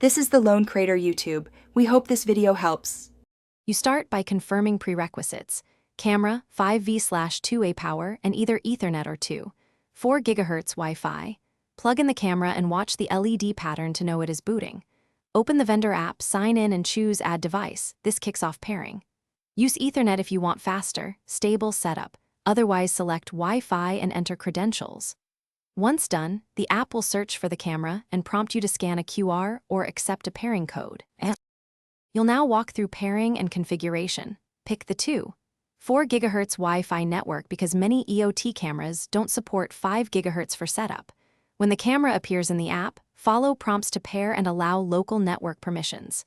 This is the Lone Crater YouTube. We hope this video helps. You start by confirming prerequisites: camera, 5V/2A power, and either Ethernet or 4 GHz Wi-Fi. Plug in the camera and watch the LED pattern to know it is booting. Open the vendor app, sign in, and choose Add Device. This kicks off pairing. Use Ethernet if you want faster, stable setup. Otherwise, select Wi-Fi and enter credentials. Once done, the app will search for the camera and prompt you to scan a QR or accept a pairing code. You'll now walk through pairing and configuration. Pick the 4 GHz Wi-Fi network because many EOT cameras don't support 5 GHz for setup. When the camera appears in the app, follow prompts to pair and allow local network permissions.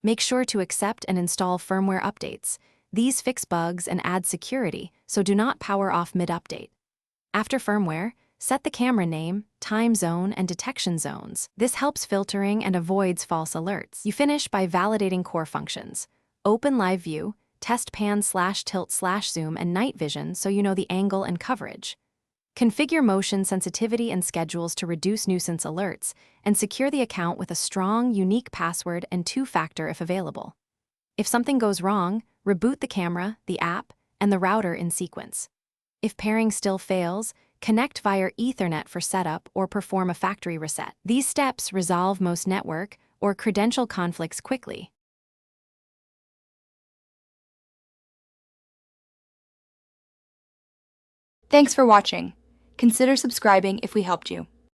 Make sure to accept and install firmware updates. These fix bugs and add security, so do not power off mid-update. After firmware, set the camera name, time zone, and detection zones. This helps filtering and avoids false alerts. You finish by validating core functions. Open Live View, test pan/tilt/zoom and night vision so you know the angle and coverage. Configure motion sensitivity and schedules to reduce nuisance alerts, and secure the account with a strong, unique password and two-factor if available. If something goes wrong, reboot the camera, the app, and the router in sequence. If pairing still fails, connect via Ethernet for setup or perform a factory reset. These steps resolve most network or credential conflicts quickly. Thanks for watching. Consider subscribing if we helped you.